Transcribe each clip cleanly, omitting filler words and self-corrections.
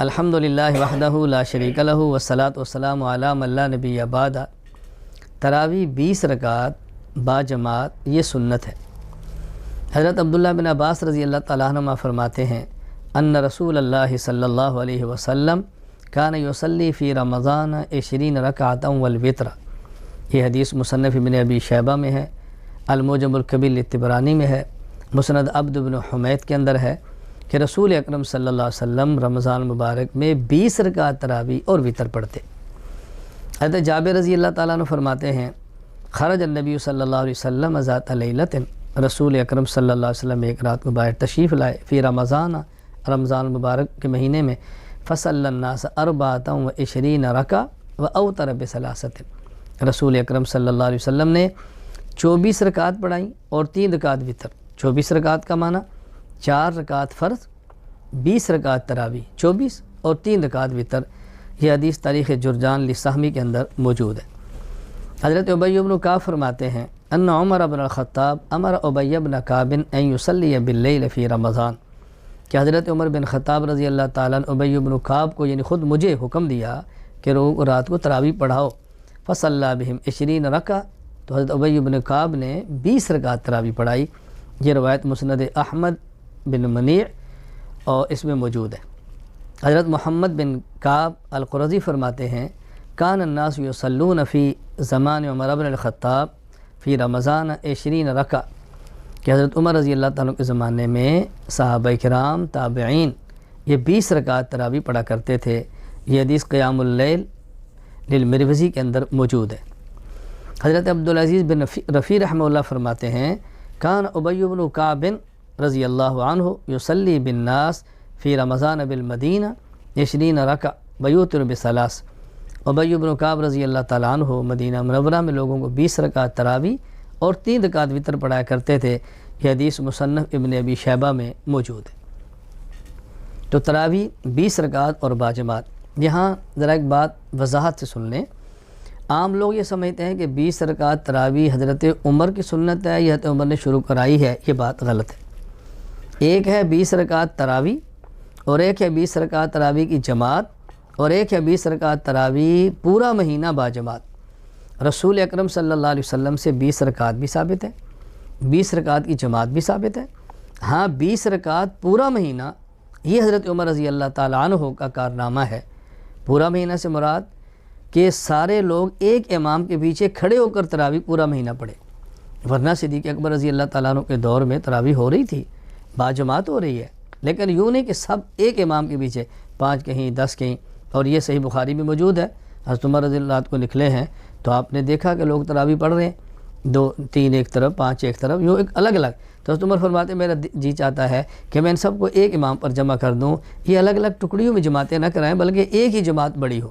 الحمدللہ وحدہ لا شریک لہ والصلاۃ والسلام علی من لا نبی بعد۔ تراویح 20 رکعت باجماعت یہ سنت ہے۔ حضرت عبداللہ بن عباس رضی اللہ تعالیٰ عنہما فرماتے ہیں ان رسول اللہ صلی اللہ علیہ وسلم کان یصلی فی رمضان 20 رکعۃ والوتر۔ یہ حدیث مصنف ابن ابی شیبہ میں ہے، المعجم الکبیر للطبرانی میں ہے، مسند عبد بن حمید کے اندر ہے کہ رسول اکرم صلی اللہ علیہ وسلم رمضان مبارک میں 20 رکعت تراویح اور وتر پڑھتے۔ حضرت جابر رضی اللہ تعالیٰ عنہ فرماتے ہیں خرج النبی صلی اللہ علیہ وسلم ذات لیلۃ، رسول اکرم صلی اللہ علیہ وسلم ایک رات کو باہر تشریف لائے فی رمضان، رمضان مبارک کے مہینے میں، فصلی الناس 24 رکعۃ واوتر بثلاثۃ۔ رسول اکرم صلی اللہ علیہ وسلم نے 24 رکعت پڑھائیں اور 3 رکعت وتر۔ 24 رکعت کا معنی 4 رکعت فرض، 20 رکعت تراویح، 24 اور 3 رکعت وتر۔ یہ حدیث تاریخ جرجان لسہمی کے اندر موجود ہے۔ حضرت ابی بن کعب فرماتے ہیں ان عمر بن الخطاب امر ابی بن کعب ان یصلی باللیل فی رمضان، کہ حضرت عمر بن خطاب رضی اللہ تعالیٰ عنہ ابی بن کعب کو یعنی خود مجھے حکم دیا کہ رات کو تراویح پڑھاؤ۔ فصلی بہم 20 رکعۃ، تو حضرت ابی بن کعب نے 20 رکعت تراویح پڑھائی۔ یہ روایت مسند احمد بن منیع اور اس میں موجود ہے۔ حضرت محمد بن کعب القرظی فرماتے ہیں کان الناس یصلون فی زمان عمر بن الخطاب فی رمضان 20 رکعۃ، کہ حضرت عمر رضی اللہ تعالیٰ کے زمانے میں صحابہ کرام تابعین یہ 20 رکعت تراویح پڑھا کرتے تھے۔ یہ حدیث قیام اللیل للمروزی کے اندر موجود ہے۔ حضرت عبدالعزیز بن رفیع رحمہ اللہ فرماتے ہیں کان ابی بن کعب رضی اللہ عنہ یصلی بالناس فی رمضان بالمدینہ 20 رکعۃ ویوتر بثلاث۔ ابی بن کعب رضی اللہ تعالیٰ عنہ مدینہ منورہ میں لوگوں کو 20 رکعت تراویح اور 3 رکعت وتر پڑھایا کرتے تھے۔ یہ حدیث مصنف ابن ابی شیبہ میں موجود ہے۔ تو تراویح 20 رکعت اور باجماعت۔ یہاں ذرا ایک بات وضاحت سے سن لیں، عام لوگ یہ سمجھتے ہیں کہ 20 رکعت تراویح حضرت عمر کی سنت ہے، یہ حضرت عمر نے شروع کرائی ہے، یہ بات غلط ہے۔ ایک ہے 20 رکعت تراویح اور ایک ہے 20 رکعت تراویح کی جماعت اور ایک ہے 20 رکعت تراویح پورا مہینہ باجماعت۔ رسول اکرم صلی اللہ علیہ وسلم سے 20 رکعت بھی ثابت ہے، 20 رکعت کی جماعت بھی ثابت ہے۔ ہاں 20 رکعت پورا مہینہ یہ حضرت عمر رضی اللہ تعالیٰ عنہ کا کارنامہ ہے۔ پورا مہینہ سے مراد کہ سارے لوگ ایک امام کے پیچھے کھڑے ہو کر تراویح پورا مہینہ پڑھے، ورنہ صدیق اکبر رضی اللہ تعالیٰ عنہ کے دور میں تراویح ہو رہی تھی، باجماعت ہو رہی ہے، لیکن یوں نہیں کہ سب ایک امام کے پیچھے 5 کہیں 10 کہیں۔ اور یہ صحیح بخاری میں موجود ہے، حضرت عمر رضی اللہ کو نکلے ہیں تو آپ نے دیکھا کہ لوگ تراویح پڑھ رہے ہیں، 2 3 ایک طرف، 5 ایک طرف، یوں ایک الگ الگ۔ تو حضرت عمر فرماتے میرا جی چاہتا ہے کہ میں ان سب کو ایک امام پر جمع کر دوں، یہ الگ الگ ٹکڑیوں میں جماعتیں نہ کرائیں بلکہ ایک ہی جماعت بڑی ہو۔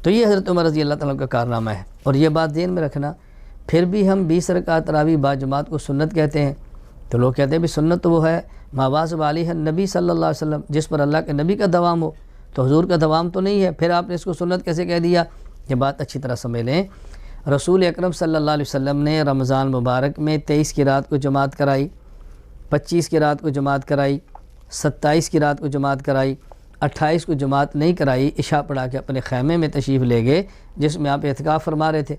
تو یہ حضرت عمر رضی اللہ تعالیٰ کا کارنامہ ہے۔ اور یہ بات ذہن میں رکھنا، پھر بھی ہم 20 رکعت تراویح باجماعت کو سنت کہتے ہیں، تو لوگ کہتے ہیں بھی سنت تو وہ ہے ما واظب علیہ النبی صلی اللہ علیہ وسلم، جس پر اللہ کے نبی کا دوام ہو، تو حضور کا دوام تو نہیں ہے، پھر آپ نے اس کو سنت کیسے کہہ دیا؟ یہ بات اچھی طرح سمجھ لیں۔ رسول اکرم صلی اللہ علیہ وسلم نے رمضان مبارک میں 23 کی رات کو جماعت کرائی، 25 کی رات کو جماعت کرائی، 27 کی رات کو جماعت کرائی، 28 کو جماعت نہیں کرائی، عشاء پڑھا کے اپنے خیمے میں تشریف لے گئے جس میں آپ اعتکاف فرما رہے تھے۔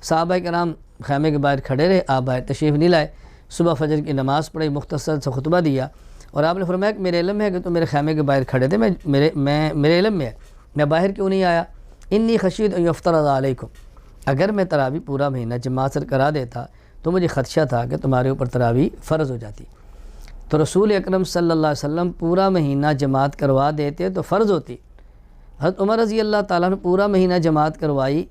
صحابہ کرام خیمے کے باہر کھڑے رہے، آپ باہر تشریف نہیں لائے۔ صبح فجر کی نماز پڑھی، مختصر سے خطبہ دیا اور آپ نے فرمایا کہ میرے علم میں ہے کہ تم میرے خیمے کے باہر کھڑے تھے، میرے علم میں ہے، میں باہر کیوں نہیں آیا؟ انی خشیت ان یفترض علیکم، اگر میں تراویح پورا مہینہ جماعت سے کرا دیتا تو مجھے خدشہ تھا کہ تمہارے اوپر تراویح فرض ہو جاتی۔ تو رسول اکرم صلی اللہ علیہ وسلم پورا مہینہ جماعت کروا دیتے تو فرض ہوتی۔ حضرت عمر رضی اللہ تعالیٰ نے پورا مہینہ جماعت کروائی،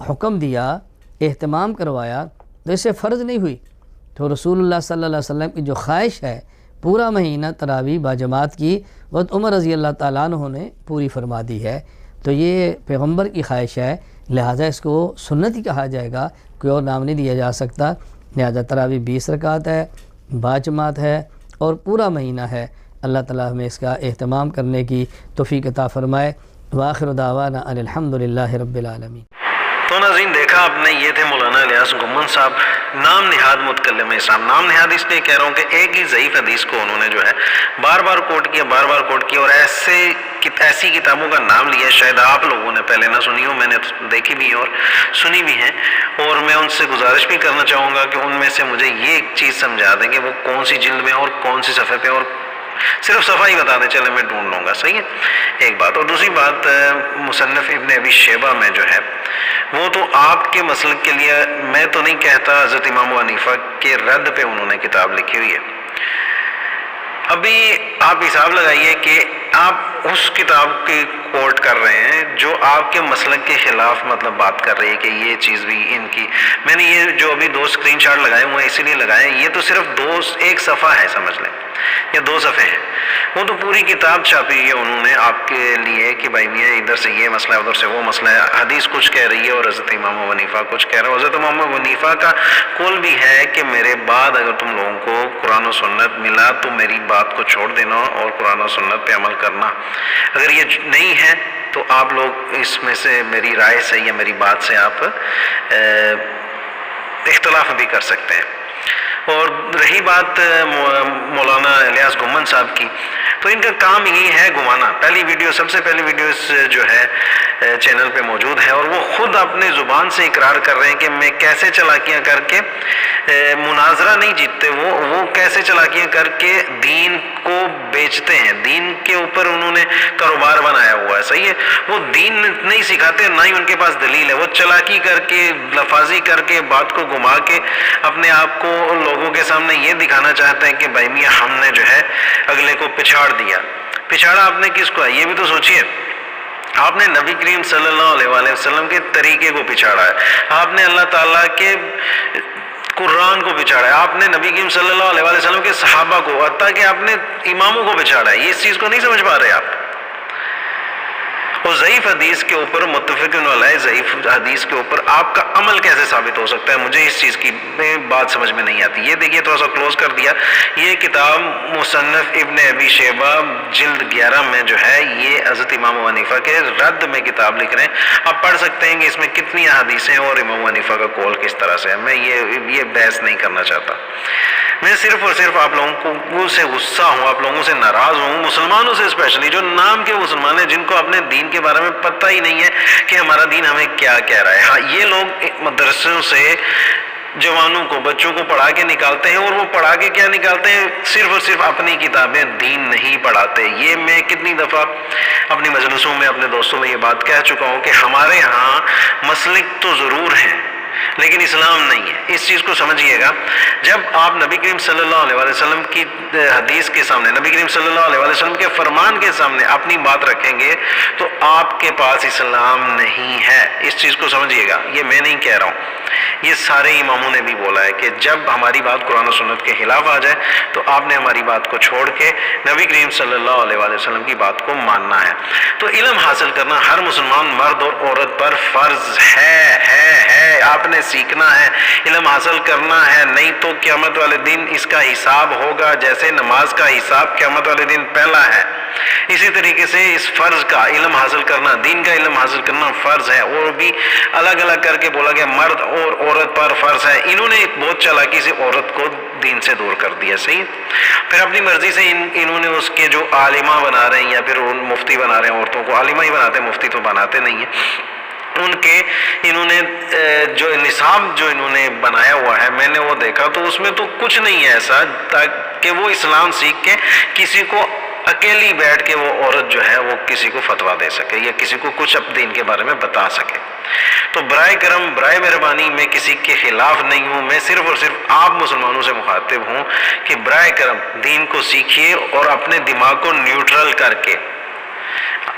حکم دیا، اہتمام کروایا، تو اس سے فرض نہیں ہوئی۔ تو رسول اللہ صلی اللہ علیہ وسلم کی جو خواہش ہے پورا مہینہ تراویح باجماعت کی، وہ عمر رضی اللہ تعالیٰ عنہ نے پوری فرما دی ہے۔ تو یہ پیغمبر کی خواہش ہے، لہٰذا اس کو سنت ہی کہا جائے گا، کوئی اور نام نہیں دیا جا سکتا۔ لہٰذا تراویح 20 رکعت ہے، باجماعت ہے اور پورا مہینہ ہے۔ اللہ تعالیٰ ہمیں اس کا اہتمام کرنے کی توفیق عطا فرمائے۔ وآخر دعوانا ان الحمدللہ رب العالمین۔ تو ناظرین، دیکھا آپ نے، یہ تھے مولانا الیاس گمن صاحب۔ نام نہاد متکلم اسلام. نام نہاد اس لیے کہہ رہا ہوں کہ ایک ہی ضعیف حدیث کو انہوں نے جو ہے بار بار کوٹ کیا اور ایسی کتابوں کا نام لیا شاید آپ لوگوں نے پہلے نہ سنی ہو, میں نے دیکھی بھی اور سنی بھی ہیں, اور میں ان سے گزارش بھی کرنا چاہوں گا کہ ان میں سے مجھے یہ ایک چیز سمجھا دیں کہ وہ کون سی جلد میں اور کون سی صفحے پہ, اور صرف صفحہ ہی بتا دیں, چلے میں ڈھونڈ لوں گا. صحیح ہے ایک بات. اور دوسری بات, مصنف ابن ابی شیبہ میں جو ہے وہ تو آپ کے مسلک کے لیے, میں تو نہیں کہتا حضرت امام ابو حنیفہ کے رد پہ انہوں نے کتاب لکھی ہوئی ہے. ابھی آپ حساب لگائیے کہ آپ اس کتاب کی کوٹ کر رہے ہیں جو آپ کے مسلک کے خلاف مطلب بات کر رہی ہے کہ یہ چیز بھی ان کی, میں نے یہ جو ابھی 2 اسکرین شاٹ لگائے ہوئے ہیں اسی لیے لگائے ہیں, یہ تو صرف ایک صفحہ ہے سمجھ لیں, یا 2 صفحے ہیں. وہ تو پوری کتاب چھاپی ہے انہوں نے آپ کے لیے کہ بھائی میاں ادھر سے یہ مسئلہ ہے ادھر سے وہ مسئلہ ہے, حدیث کچھ کہہ رہی ہے اور حضرت امام ابو حنیفہ کچھ کہہ رہا ہے. حضرت امام ابو حنیفہ کا قول بھی ہے کہ میرے بعد اگر تم لوگوں کو قرآن و سنت ملا تو میری بات کو چھوڑ دینا اور قرآن و سنت پہ عمل کرنا. اگر یہ نہیں ہے تو آپ لوگ اس میں سے میری رائے سے یا میری بات سے آپ اختلاف بھی کر سکتے ہیں. اور رہی بات مولانا الیاس گمن صاحب کی, تو ان کا کام یہی ہے گھمانا. سب سے پہلی ویڈیو جو ہے چینل پہ موجود ہے, اور وہ خود اپنے زبان سے اقرار کر رہے ہیں کہ میں کیسے چلاکیاں کر کے مناظرہ نہیں جیتتے, وہ کیسے چلاکیاں کر کے دین کو بیچتے ہیں, دین کے اوپر انہوں نے کاروبار بنایا ہوا ہے. صحیح ہے, وہ دین نہیں سکھاتے, نہ ہی ان کے پاس دلیل ہے, وہ چلاکی کر کے لفاظی کر کے بات کو گھما کے اپنے آپ کو لوگوں کے سامنے یہ دکھانا چاہتے ہیں کہ بھائی میاں ہم نے جو ہے اگلے کو پچھاڑ دیا. پچھاڑا آپ نے کس کو ہے, یہ بھی تو سوچئے. آپ نے نبی کریم صلی اللہ علیہ وآلہ وسلم کے طریقے کو پچھاڑا ہے, آپ نے اللہ تعالیٰ کے قرآن کو پچھاڑا ہے, آپ نے نبی کریم صلی اللہ علیہ وآلہ وسلم کے صحابہ کو, حتیٰ کہ آپ نے اماموں کو پچھاڑا ہے. یہ اس چیز کو نہیں سمجھ پا رہے آپ. اور ضعیف حدیث کے اوپر متفقن علیہ ضعیف حدیث کے اوپر آپ کا عمل کیسے ثابت ہو سکتا ہے, مجھے اس چیز کی بات سمجھ میں نہیں آتی. یہ دیکھیے تھوڑا سا کلوز کر دیا, یہ کتاب مصنف ابن ابی شیبہ جلد 11 میں جو ہے یہ حضرت امام ابو حنیفہ کے رد میں کتاب لکھ رہے ہیں. آپ پڑھ سکتے ہیں کہ اس میں کتنی احادیث ہیں اور امام ابو حنیفہ کا قول کس طرح سے ہے. میں یہ بحث نہیں کرنا چاہتا. میں صرف اور صرف آپ لوگوں سے غصہ ہوں, آپ لوگوں سے ناراض ہوں, مسلمانوں سے اسپیشلی جو نام کے مسلمان ہیں جن کو اپنے دین کے بارے میں پتہ ہی نہیں ہے کہ ہمارا دین ہمیں کیا کہہ رہا ہے. ہاں یہ لوگ مدرسوں سے جوانوں کو, بچوں کو پڑھا کے نکالتے ہیں, اور وہ پڑھا کے کیا نکالتے ہیں, صرف اور صرف اپنی کتابیں, دین نہیں پڑھاتے. یہ میں کتنی دفعہ اپنی مجلسوں میں اپنے دوستوں میں یہ بات کہہ چکا ہوں کہ ہمارے ہاں مسلک تو ضرور ہیں لیکن اسلام نہیں ہے. اس چیز کو سمجھیے گا. جب آپ نبی کریم صلی اللہ علیہ وسلم کی حدیث کے سامنے, نبی کریم صلی اللہ علیہ وسلم کے فرمان کے سامنے اپنی بات رکھیں گے تو آپ کے پاس اسلام نہیں ہے. اس چیز کو سمجھیے گا. یہ میں نہیں کہہ رہا ہوں, یہ سارے اماموں نے بھی بولا ہے کہ جب ہماری بات قرآن و سنت کے خلاف آ جائے تو آپ نے ہماری بات کو چھوڑ کے نبی کریم صلی اللہ علیہ وسلم کی بات کو ماننا ہے. تو علم حاصل کرنا ہر مسلمان مرد اور عورت پر فرض ہے. آپ نے سیکھنا ہے, علم حاصل کرنا ہے, نہیں تو قیامت والے دن اس کا حساب ہوگا جیسے نماز کا حساب قیامت والے دن پہلا ہے. اسی طریقے سے اس فرض کا علم حاصل کرنا, دین کا علم حاصل کرنا فرض ہے. اور بھی الگ الگ کر کے بولا گیا مرد اور عورت پر فرض ہے. انہوں نے بہت چالاکی سے عورت کو دین سے دور کر دیا. صحیح, پھر اپنی مرضی سے انہوں نے اس کے جو عالمہ بنا رہے ہیں یا پھر مفتی بنا رہے ہیں, عورتوں کو عالمہ ہی بناتے ہیں, مفتی تو بناتے نہیں ہیں. انہوں نے جو نصاب جو انہوں نے بنایا ہوا ہے, میں نے وہ دیکھا تو اس میں تو کچھ نہیں ہے ایسا تاکہ وہ اسلام سیکھ کے کسی کو اکیلی بیٹھ کے وہ عورت جو ہے وہ کسی کو فتویٰ دے سکے یا کسی کو کچھ اپنے دین کے بارے میں بتا سکے. تو برائے کرم, برائے مہربانی, میں کسی کے خلاف نہیں ہوں, میں صرف اور صرف آپ مسلمانوں سے مخاطب ہوں کہ برائے کرم دین کو سیکھیے اور اپنے دماغ کو نیوٹرل کر کے.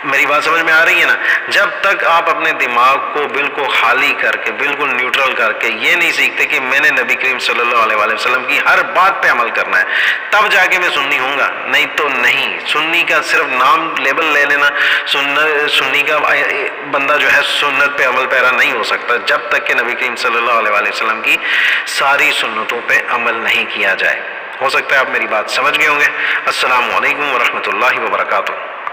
میری بات سمجھ میں آ رہی ہے نا؟ جب تک آپ اپنے دماغ کو بالکل خالی کر کے, بالکل نیوٹرل کر کے یہ نہیں سیکھتے کہ میں نے نبی کریم صلی اللہ علیہ وآلہ وسلم کی ہر بات پہ عمل کرنا ہے, تب جا کے میں سنی ہوں گا, نہیں تو نہیں. سنی کا صرف نام لیبل لے لینا, سنی کا بندہ جو ہے سنت پہ عمل پیرا نہیں ہو سکتا جب تک کہ نبی کریم صلی اللہ علیہ وآلہ وسلم کی ساری سنتوں پہ عمل نہیں کیا جائے. ہو سکتا ہے آپ میری بات سمجھ گئے ہوں گے. السلام علیکم ورحمۃ اللہ وبرکاتہ.